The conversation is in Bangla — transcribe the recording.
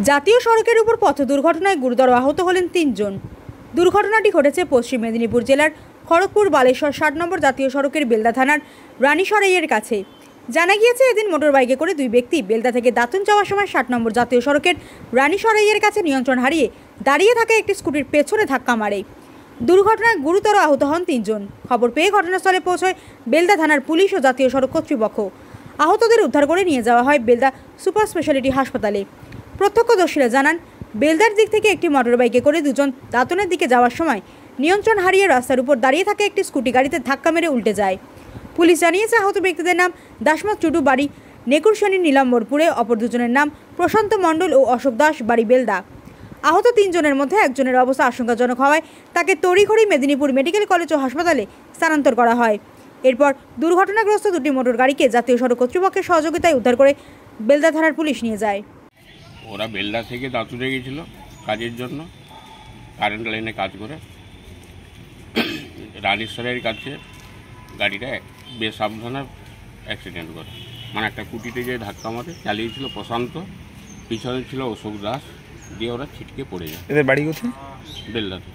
জাতীয় সড়কের উপর পথ দুর্ঘটনায় গুরুতর আহত হলেন 3 জন। দুর্ঘটনাটি ঘটেছে পশ্চিম মেদিনীপুর জেলার খড়গপুর বালেশ্বর 60 নম্বর জাতীয় সড়কের বেলদা থানার রানীসরাইয়ের কাছে। জানা গিয়েছে, এদিন মোটরবাইকে করে দুই ব্যক্তি বেলদা থেকে দাতুন যাওয়ার সময় 60 নম্বর জাতীয় সড়কের রানীসরাইয়ের কাছে নিয়ন্ত্রণ হারিয়ে দাঁড়িয়ে থাকা একটি স্কুটির পেছনে ধাক্কা মারে। দুর্ঘটনায় গুরুতর আহত হন 3 জন। খবর পেয়ে ঘটনাস্থলে পৌঁছয় বেলদা থানার পুলিশ ও জাতীয় সড়ক কর্তৃপক্ষ। আহতদের উদ্ধার করে নিয়ে যাওয়া হয় বেলদা সুপার স্পেশালিটি হাসপাতালে। প্রত্যক্ষদর্শীরা জানান, বেলদার দিক থেকে একটি মোটরবাইকে করে দুজন দাঁতনের দিকে যাওয়ার সময় নিয়ন্ত্রণ হারিয়ে রাস্তার উপর দাঁড়িয়ে থাকা একটি স্কুটি গাড়িতে ধাক্কা মেরে উল্টে যায়। পুলিশ জানিয়েছে, আহত ব্যক্তিদের নাম দাসমত টুডু, বাড়ি নেকুরশানি নীলাম্বরপুরে। অপর দুজনের নাম প্রশান্ত মণ্ডল ও অশোক দাস, বাড়ি বেলদা। আহত 3 জনের মধ্যে একজনের অবস্থা আশঙ্কাজনক হওয়ায় তাকে তড়িঘড়ি মেদিনীপুর মেডিকেল কলেজ ও হাসপাতালে স্থানান্তর করা হয়। এরপর দুর্ঘটনাগ্রস্ত দুটি মোটর গাড়িকে জাতীয় সড়ক কর্তৃপক্ষের সহযোগিতায় উদ্ধার করে বেলদা থানার পুলিশ নিয়ে যায়। ওরা বেলদা থেকে দাঁতুরে গেছিলো কাজের জন্য, কারেন্ট লাইনে কাজ করে। রানীশ্বরের কাছে গাড়িটা বেসাবধানে অ্যাক্সিডেন্ট করে, মানে একটা কুটিতে গিয়ে ধাক্কা মারে। চালিয়েছিল প্রশান্ত, পিছনে ছিল অশোক দাস, দিয়ে ওরা ছিটকে পড়ে যায়। এদের বাড়ি কোথায়? বেলদাতে।